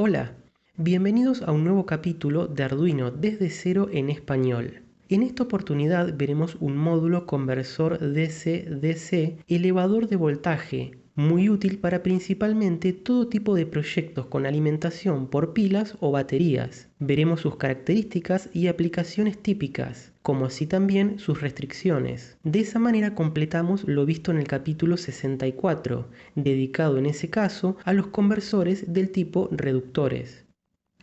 Hola, bienvenidos a un nuevo capítulo de Arduino desde cero en español. En esta oportunidad veremos un módulo conversor DC-DC elevador de voltaje, muy útil para principalmente todo tipo de proyectos con alimentación por pilas o baterías. Veremos sus características y aplicaciones típicas, como así también sus restricciones. De esa manera completamos lo visto en el capítulo 64, dedicado en ese caso a los conversores del tipo reductores.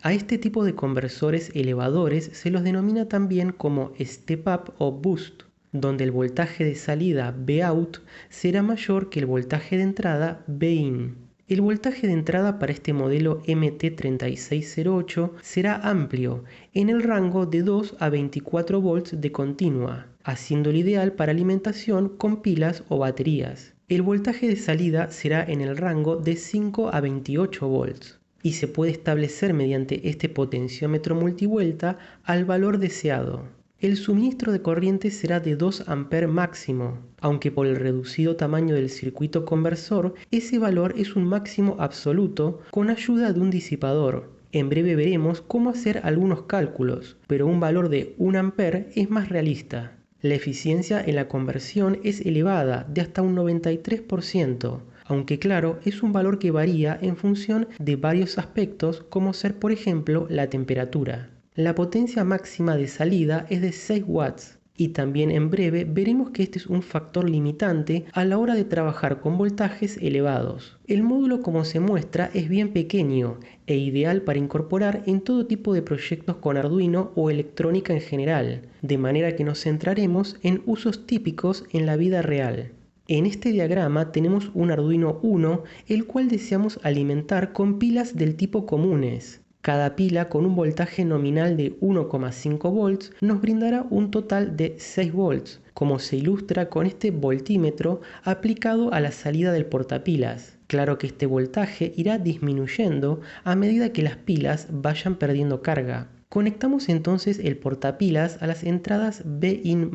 A este tipo de conversores elevadores se los denomina también como step-up o boost, donde el voltaje de salida Vout será mayor que el voltaje de entrada Vin. El voltaje de entrada para este modelo MT3608 será amplio, en el rango de 2 a 24 volts de continua, haciéndolo ideal para alimentación con pilas o baterías. El voltaje de salida será en el rango de 5 a 28 volts y se puede establecer mediante este potenciómetro multivuelta al valor deseado. El suministro de corriente será de 2 A máximo, aunque por el reducido tamaño del circuito conversor, ese valor es un máximo absoluto con ayuda de un disipador. En breve veremos cómo hacer algunos cálculos, pero un valor de 1 A es más realista. La eficiencia en la conversión es elevada, de hasta un 93%, aunque claro, es un valor que varía en función de varios aspectos, como ser por ejemplo la temperatura. La potencia máxima de salida es de 6 watts y también en breve veremos que este es un factor limitante a la hora de trabajar con voltajes elevados. El módulo como se muestra es bien pequeño e ideal para incorporar en todo tipo de proyectos con Arduino o electrónica en general, de manera que nos centraremos en usos típicos en la vida real. En este diagrama tenemos un Arduino Uno, el cual deseamos alimentar con pilas del tipo comunes. Cada pila con un voltaje nominal de 1,5 volts nos brindará un total de 6 volts, como se ilustra con este voltímetro aplicado a la salida del portapilas. Claro que este voltaje irá disminuyendo a medida que las pilas vayan perdiendo carga. Conectamos entonces el portapilas a las entradas Bin+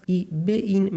y Bin-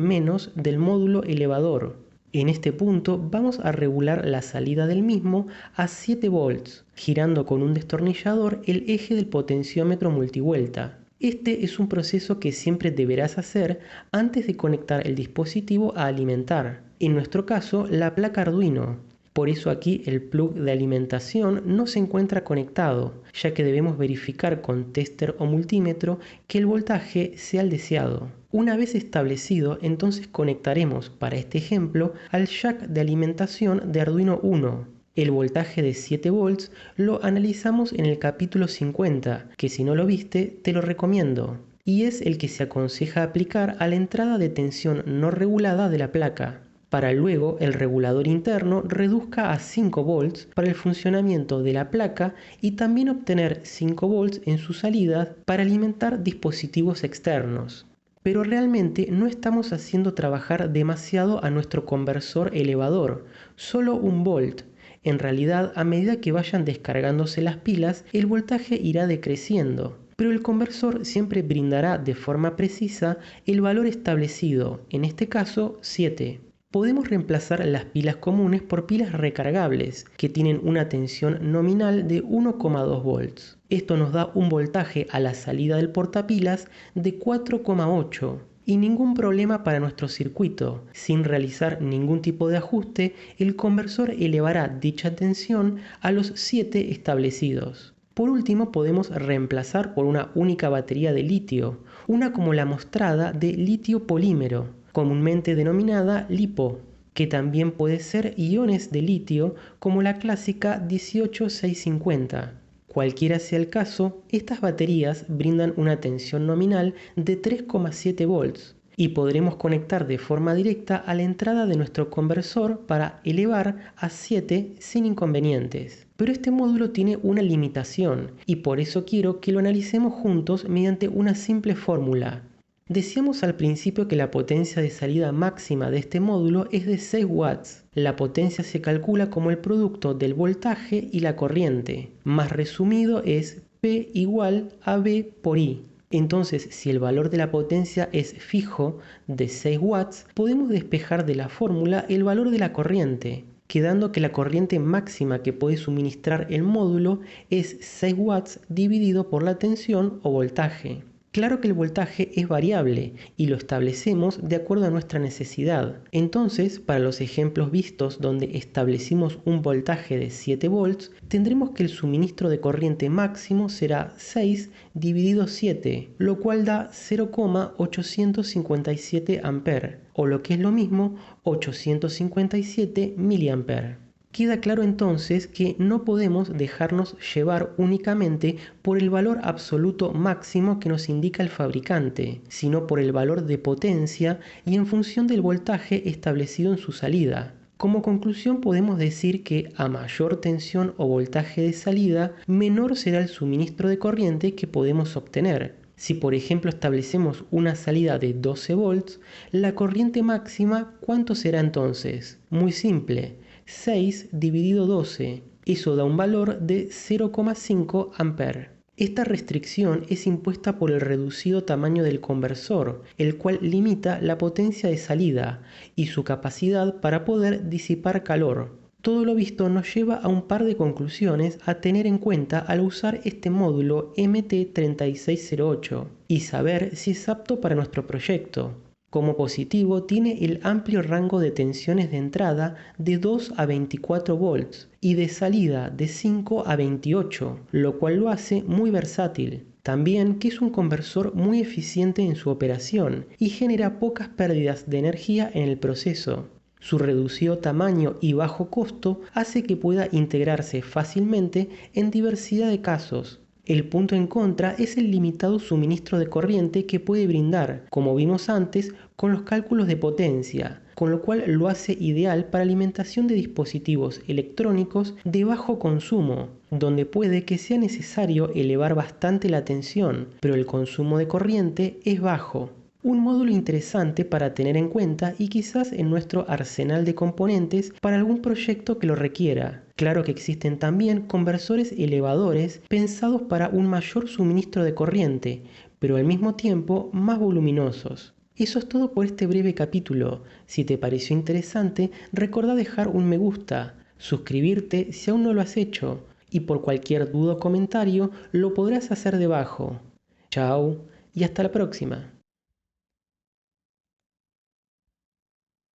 del módulo elevador. En este punto vamos a regular la salida del mismo a 7 volts, girando con un destornillador el eje del potenciómetro multivuelta. Este es un proceso que siempre deberás hacer antes de conectar el dispositivo a alimentar, en nuestro caso la placa Arduino. Por eso aquí el plug de alimentación no se encuentra conectado, ya que debemos verificar con tester o multímetro que el voltaje sea el deseado. Una vez establecido, entonces conectaremos, para este ejemplo, al jack de alimentación de Arduino Uno. El voltaje de 7 volts lo analizamos en el capítulo 50, que si no lo viste, te lo recomiendo. Y es el que se aconseja aplicar a la entrada de tensión no regulada de la placa, para luego el regulador interno reduzca a 5 volts para el funcionamiento de la placa y también obtener 5 volts en sus salidas para alimentar dispositivos externos. Pero realmente no estamos haciendo trabajar demasiado a nuestro conversor elevador, solo 1 volt. En realidad, a medida que vayan descargándose las pilas, el voltaje irá decreciendo, pero el conversor siempre brindará de forma precisa el valor establecido, en este caso 7. Podemos reemplazar las pilas comunes por pilas recargables, que tienen una tensión nominal de 1,2 volts. Esto nos da un voltaje a la salida del portapilas de 4,8 y ningún problema para nuestro circuito. Sin realizar ningún tipo de ajuste, el conversor elevará dicha tensión a los 7 establecidos. Por último, podemos reemplazar por una única batería de litio, una como la mostrada de litio polímero, comúnmente denominada LiPo, que también puede ser iones de litio como la clásica 18650. Cualquiera sea el caso, estas baterías brindan una tensión nominal de 3,7 volts y podremos conectar de forma directa a la entrada de nuestro conversor para elevar a 7 sin inconvenientes. Pero este módulo tiene una limitación y por eso quiero que lo analicemos juntos mediante una simple fórmula. Decíamos al principio que la potencia de salida máxima de este módulo es de 6 watts. La potencia se calcula como el producto del voltaje y la corriente. Más resumido es P igual a V por I. Entonces, si el valor de la potencia es fijo de 6 watts, podemos despejar de la fórmula el valor de la corriente, quedando que la corriente máxima que puede suministrar el módulo es 6 watts dividido por la tensión o voltaje. Claro que el voltaje es variable y lo establecemos de acuerdo a nuestra necesidad. Entonces, para los ejemplos vistos donde establecimos un voltaje de 7 volts, tendremos que el suministro de corriente máximo será 6 dividido 7, lo cual da 0,857 amperes, o lo que es lo mismo, 857 miliamperes. Queda claro entonces que no podemos dejarnos llevar únicamente por el valor absoluto máximo que nos indica el fabricante, sino por el valor de potencia y en función del voltaje establecido en su salida. Como conclusión podemos decir que a mayor tensión o voltaje de salida, menor será el suministro de corriente que podemos obtener. Si por ejemplo establecemos una salida de 12 volts, la corriente máxima, ¿cuánto será entonces? Muy simple. 6 dividido 12, eso da un valor de 0,5 amperes. Esta restricción es impuesta por el reducido tamaño del conversor, el cual limita la potencia de salida y su capacidad para poder disipar calor. Todo lo visto nos lleva a un par de conclusiones a tener en cuenta al usar este módulo MT3608 y saber si es apto para nuestro proyecto. Como positivo tiene el amplio rango de tensiones de entrada de 2 a 24 volts y de salida de 5 a 28, lo cual lo hace muy versátil. También que es un conversor muy eficiente en su operación y genera pocas pérdidas de energía en el proceso. Su reducido tamaño y bajo costo hace que pueda integrarse fácilmente en diversidad de casos. El punto en contra es el limitado suministro de corriente que puede brindar, como vimos antes, con los cálculos de potencia, con lo cual lo hace ideal para alimentación de dispositivos electrónicos de bajo consumo, donde puede que sea necesario elevar bastante la tensión, pero el consumo de corriente es bajo. Un módulo interesante para tener en cuenta y quizás en nuestro arsenal de componentes para algún proyecto que lo requiera. Claro que existen también conversores elevadores pensados para un mayor suministro de corriente, pero al mismo tiempo más voluminosos. Eso es todo por este breve capítulo. Si te pareció interesante, recordá dejar un me gusta, suscribirte si aún no lo has hecho, y por cualquier duda o comentario lo podrás hacer debajo. Chao y hasta la próxima.